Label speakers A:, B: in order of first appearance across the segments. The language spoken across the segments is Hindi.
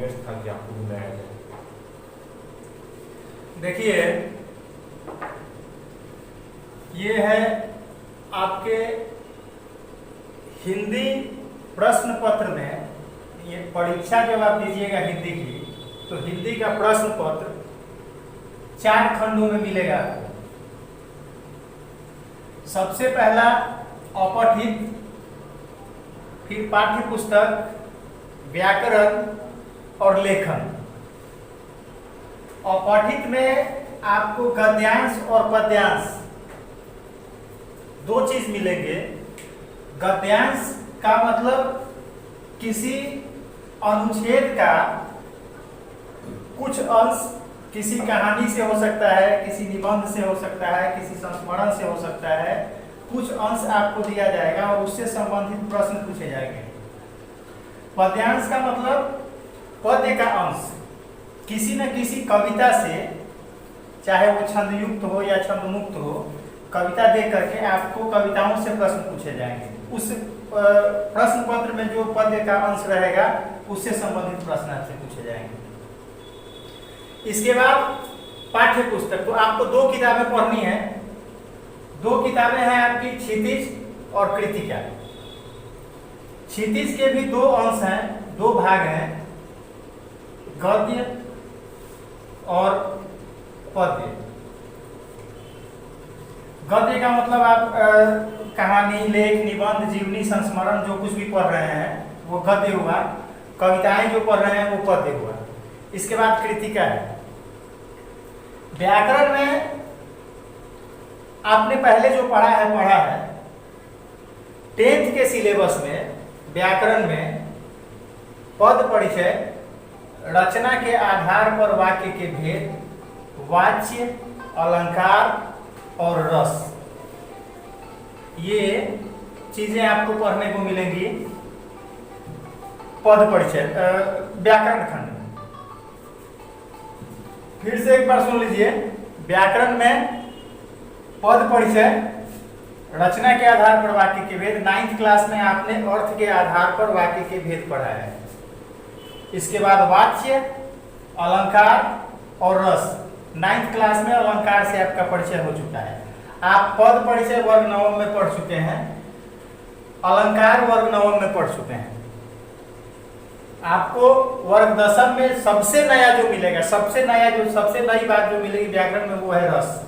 A: रिक्वेस्ट था कि आपको बुलाया जाए।
B: देखिए, ये है आपके हिंदी प्रश्न पत्र में, ये परीक्षा जब आप दीजिएगा हिंदी की, तो हिंदी का प्रश्न पत्र 4 खंडों में मिलेगा आपको। सबसे पहला अपठित, फिर पाठ्य पुस्तक, व्याकरण और लेखन। अपठित में आपको गद्यांश और पद्यांश 2 चीज मिलेंगे। गद्यांश का मतलब किसी अनुच्छेद का कुछ अंश किसी कहानी से हो सकता है, किसी निबंध से हो सकता है, किसी संस्मरण से हो सकता है, कुछ अंश आपको दिया जाएगा और उससे संबंधित प्रश्न पूछे जाएंगे। पद्यांश का मतलब पद्य का अंश, किसी न किसी कविता से, चाहे वो छंदयुक्त हो या छंदमुक्त हो, कविता दे करके आपको कविताओं से प्रश्न पूछे जाएंगे। उस प्रश्न पत्र में जो पद्य का अंश रहेगा उससे संबंधित प्रश्न आपसे पूछे जाएंगे। इसके बाद पाठ्य पुस्तक, तो आपको 2 किताबें पढ़नी है। 2 किताबें हैं आपकी, क्षितिज और कृतिका। क्षितिज के भी 2 अंश हैं, 2 भाग हैं, गद्य और पद्य। गद्य का मतलब आप कहानी, लेख, निबंध, जीवनी, संस्मरण जो कुछ भी पढ़ रहे हैं वो गद्य हुआ। कविताएं जो पढ़ रहे हैं वो पद्य हुआ। इसके बाद कृतिका है। व्याकरण में आपने पहले जो पढ़ा है 10th के सिलेबस में व्याकरण में पद परिचय, रचना के आधार पर वाक्य के भेद, वाच्य, अलंकार और रस, ये चीजें आपको पढ़ने को मिलेंगी पद परिचय व्याकरण खंड में। फिर से एक बार सुन लीजिए, व्याकरण में पद परिचय, रचना के आधार पर वाक्य के भेद, 9th क्लास में आपने अर्थ के आधार पर वाक्य के भेद पढ़ा है। इसके बाद वाच्य, अलंकार और रस, 9th क्लास में अलंकार से आपका परिचय हो चुका है। आप पद परिचय वर्ग 9 में पढ़ चुके हैं, अलंकार वर्ग 9 में पढ़ चुके हैं। आपको वर्ग 10 में सबसे नया जो मिलेगा, सबसे नई बात जो मिलेगी व्याकरण में, वो है रस।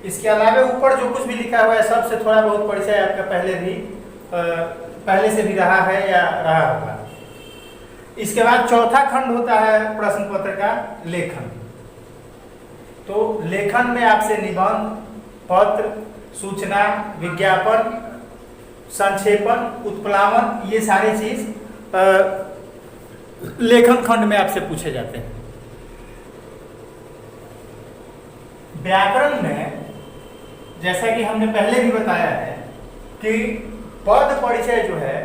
B: इसके अलावा ऊपर जो कुछ भी लिखा हुआ है सबसे थोड़ा बहुत परिचय आपका पहले से भी रहा है या रहा होगा। इसके बाद चौथा खंड होता है प्रश्न पत्र का लेखन। तो लेखन में आपसे निबंध, पत्र, सूचना, विज्ञापन, संक्षेपण, उत्प्लावन, ये सारी चीज लेखन खंड में आपसे पूछे जाते हैं। व्याकरण में जैसा कि हमने पहले भी बताया है कि पद परिचय जो है,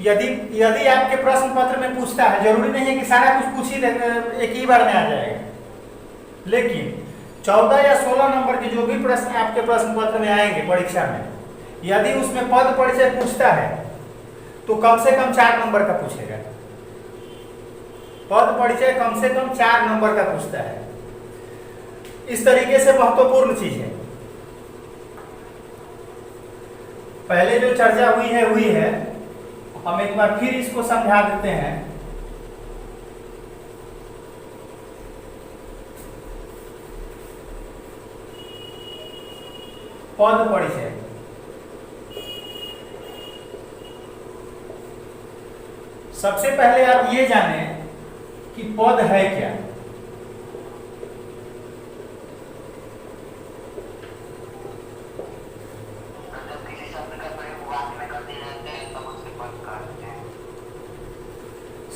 B: यदि आपके प्रश्न पत्र में पूछता है, जरूरी नहीं है कि सारा कुछ पूछ ही एक ही बार में आ जाएगा, लेकिन 14 या 16 नंबर के जो भी प्रश्न आपके प्रश्न पत्र में आएंगे परीक्षा में, यदि उसमें पद परिचय पूछता है तो कम से कम 4 नंबर का पूछेगा। पद परिचय कम से कम 4 नंबर का पूछता है। इस तरीके से महत्वपूर्ण चीज है। पहले जो चर्चा हुई है, हम एक बार फिर इसको समझा देते हैं। पद परिचय, सबसे पहले आप ये जाने कि पद है क्या।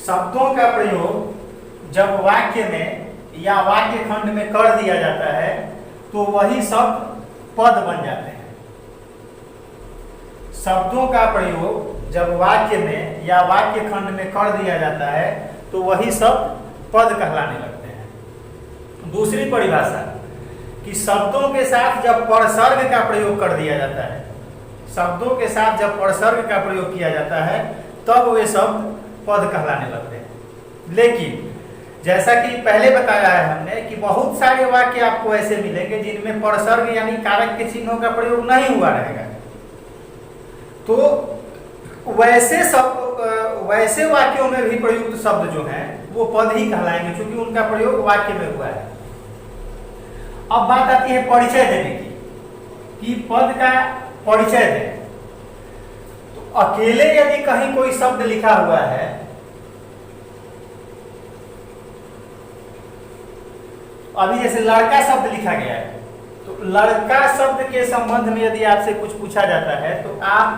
B: शब्दों का प्रयोग जब वाक्य में या वाक्य खंड में कर दिया जाता है तो वही शब्द पद बन जाते हैं। शब्दों का प्रयोग जब वाक्य में या वाक्य खंड में कर दिया जाता है तो वही शब्द पद कहलाने लगते हैं। दूसरी परिभाषा कि शब्दों के साथ जब परसर्ग का प्रयोग कर दिया जाता है, शब्दों के साथ जब प्रसर्ग का प्रयोग किया जाता है तब वे शब्द पद कहलाने लगते हैं। लेकिन जैसा कि पहले बताया है हमने कि बहुत सारे वाक्य आपको ऐसे मिलेंगे जिनमें प्रसर्ग यानी कारक के चिन्हों का प्रयोग नहीं हुआ रहेगा, तो वैसे वाक्यों में भी प्रयुक्त शब्द जो हैं वो पद ही कहलाएंगे, क्योंकि उनका प्रयोग वाक्य में हुआ है। अब बात आती है परिचय देने की, कि पद का परिचय दें। तो अकेले यदि कहीं कोई शब्द लिखा हुआ है, अभी जैसे लड़का शब्द लिखा गया है, तो लड़का शब्द के संबंध में यदि आपसे कुछ पूछा जाता है तो आप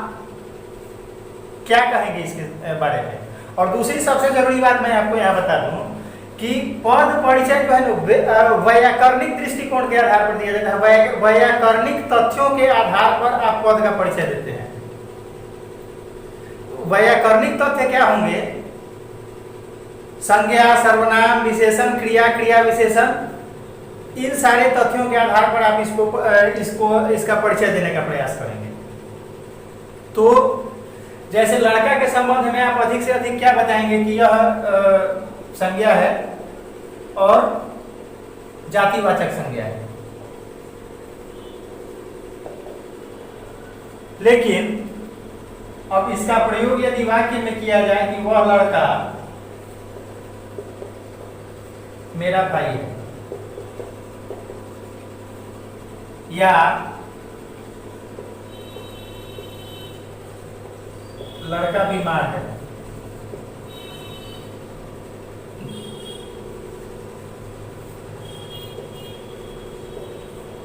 B: क्या कहेंगे इसके बारे में। और दूसरी सबसे जरूरी बात मैं आपको यहाँ बता दूं कि पद परिचय जो है व्याकरणिक दृष्टिकोण के आधार पर दिया जाता है। व्याकरणिक तथ्यों के आधार पर आप पद का परिचय देते हैं। व्याकरणिक तथ्य क्या होंगे? संज्ञा, सर्वनाम, विशेषण, क्रिया, क्रिया विशेषण, इन सारे तथ्यों के आधार पर आप इसका परिचय देने का प्रयास करेंगे। तो जैसे लड़का के संबंध में आप अधिक से अधिक क्या बताएंगे कि यह संज्ञा है और जातिवाचक संज्ञा है। लेकिन अब इसका प्रयोग यदि वाक्य में किया जाए कि वह लड़का मेरा भाई है, या लड़का बीमार है,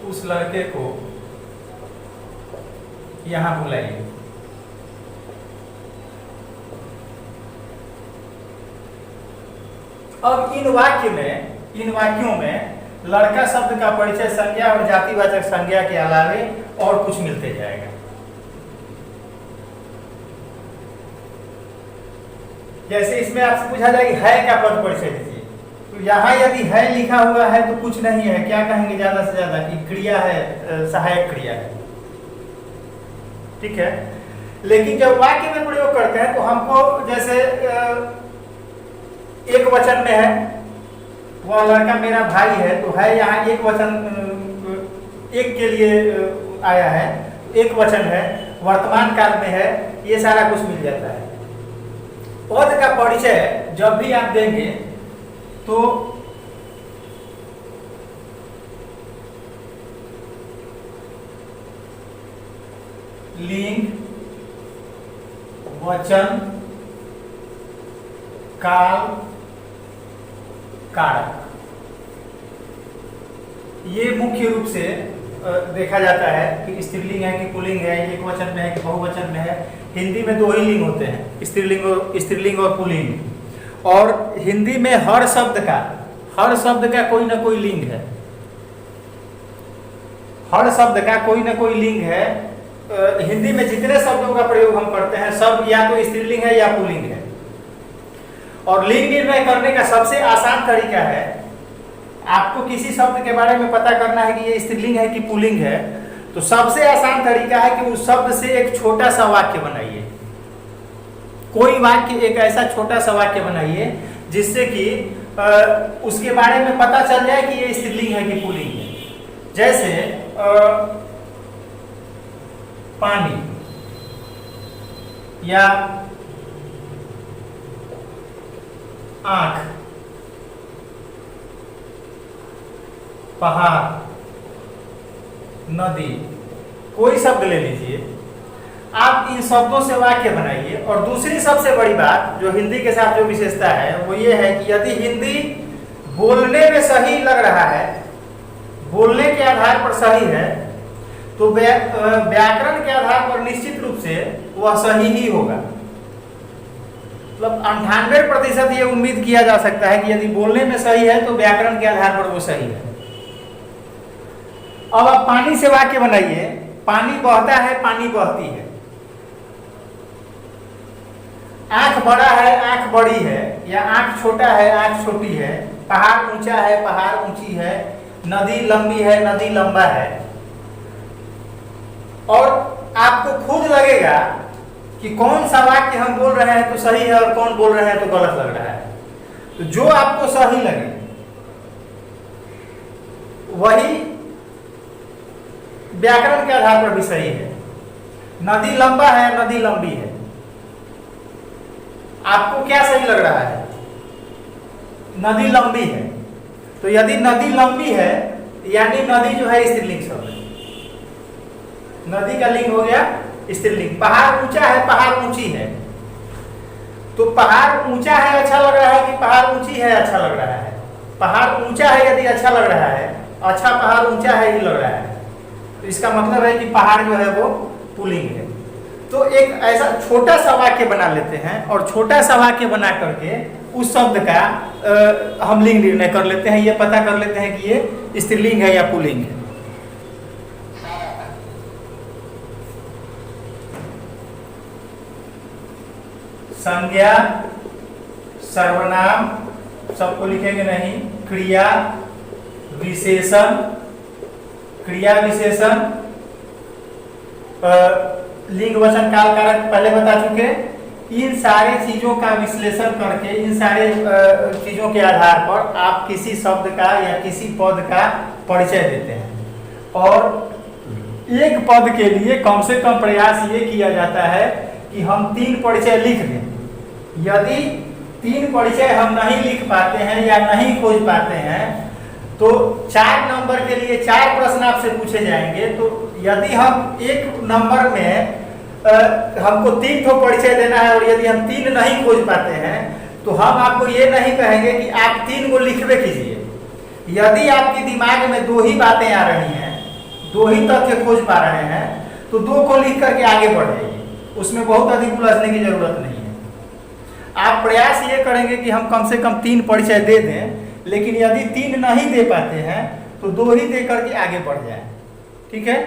B: उस लड़के को यहां बुलाइए। अब इन वाक्यों में लड़का शब्द का परिचय संज्ञा और जातिवाचक संज्ञा के अलावे और कुछ मिलते जाएगा। जैसे इसमें आपसे पूछा जाए कि है क्या पद परिचय दीजिए, तो यहाँ यदि है लिखा हुआ है तो कुछ नहीं है, क्या कहेंगे ज्यादा से ज्यादा कि क्रिया है, सहायक क्रिया है, ठीक है। लेकिन जब वाक्य में प्रयोग करते हैं तो हमको जैसे एक वचन में है वह लड़का मेरा भाई है, तो है यहाँ एक वचन एक के लिए आया है, एक वचन है, वर्तमान काल में है, ये सारा कुछ मिल जाता है। पद का परिचय जब भी आप देंगे तो लिंग, वचन, काल, कारक, ये मुख्य रूप से देखा जाता है कि स्त्रीलिंग है कि पुल्लिंग है, एक वचन में है कि बहुवचन में है। हिंदी में दो ही लिंग होते हैं, स्त्रीलिंग और पुल्लिंग। और हिंदी में हर शब्द का कोई ना कोई लिंग है, हर शब्द का कोई ना कोई लिंग है। हिंदी में जितने शब्दों का प्रयोग हम करते हैं सब या तो स्त्रीलिंग है या पुल्लिंग है। और लिंग निर्णय करने का सबसे आसान तरीका है, आपको किसी शब्द के बारे में पता करना है कि ये स्त्रीलिंग है कि पुल्लिंग है, तो सबसे आसान तरीका है कि उस शब्द से एक छोटा सा वाक्य बनाइए। कोई वाक्य, एक ऐसा छोटा सा वाक्य बनाइए जिससे कि उसके बारे में पता चल जाए कि ये स्त्रीलिंग है कि पुल्लिंग है। जैसे पानी या आंख, पहाड़, नदी, कोई शब्द ले लीजिए, आप इन शब्दों से वाक्य बनाइए। और दूसरी सबसे बड़ी बात जो हिंदी के साथ जो विशेषता है वो ये है कि यदि हिंदी बोलने में सही लग रहा है, बोलने के आधार पर सही है, तो व्याकरण के आधार पर निश्चित रूप से वह सही ही होगा। मतलब 98% ये उम्मीद किया जा सकता है कि यदि बोलने में सही है तो व्याकरण के आधार पर वो सही है। अब आप पानी से वाक्य बनाइए, पानी बहता है, पानी बहती है। आंख बड़ा है, आंख बड़ी है, या आंख छोटा है, आंख छोटी है। पहाड़ ऊंचा है, पहाड़ ऊंची है। नदी लंबी है, नदी लंबा है। और आपको खुद लगेगा कि कौन सा वाक्य हम बोल रहे हैं तो सही है और कौन बोल रहे हैं तो गलत लग रहा है। तो जो आपको सही लगे वही व्याकरण के आधार पर भी सही है। नदी लंबा है, नदी लंबी है, आपको क्या सही लग रहा है? नदी लंबी है। तो यदि नदी लंबी है यानी नदी जो है स्त्रीलिंग शब्द है। नदी का लिंग हो गया स्त्रीलिंग। पहाड़ ऊंचा है, पहाड़ ऊंची है। तो पहाड़ ऊंचा है अच्छा लग रहा है कि पहाड़ ऊंची है अच्छा लग रहा है? पहाड़ ऊंचा है यदि अच्छा लग रहा है, अच्छा पहाड़ ऊंचा है ही लग रहा है, तो इसका मतलब है कि पहाड़ जो है वो पुल्लिंग है। तो एक ऐसा छोटा सा वाक्य बना लेते हैं और छोटा सा वाक्य बना करके उस शब्द का हम लिंग निर्णय कर लेते हैं, ये पता कर लेते हैं कि ये स्त्रीलिंग है या पुल्लिंग है। संज्ञा, सर्वनाम सबको लिखेंगे नहीं, क्रिया विशेषण, क्रिया विशेषण, लिंग वचन काल कारक पहले बता चुके। इन सारे चीजों का विश्लेषण करके, इन सारे चीजों के आधार पर आप किसी शब्द का या किसी पद का परिचय देते हैं। और एक पद के लिए कम से कम प्रयास ये किया जाता है कि हम 3 परिचय लिख दें। यदि 3 परिचय हम नहीं लिख पाते हैं या नहीं खोज पाते हैं तो 4 नंबर के लिए 4 प्रश्न आपसे पूछे जाएंगे। तो यदि हम एक नंबर में हमको 3 ठो परिचय देना है और यदि हम 3 नहीं खोज पाते हैं तो हम आपको ये नहीं कहेंगे कि आप 3 को लिखवे कीजिए। यदि आपके दिमाग में 2 ही बातें आ रही हैं, 2 ही तथ्य खोज पा रहे हैं, तो 2 को लिख करके आगे बढ़ जाइए, उसमें बहुत अधिक उलझने की जरूरत नहीं है। आप प्रयास ये करेंगे कि हम कम से कम 3 परिचय दे दें, लेकिन यदि 3 नहीं दे पाते हैं तो 2 ही दे करके आगे बढ़ जाए। ठीक है।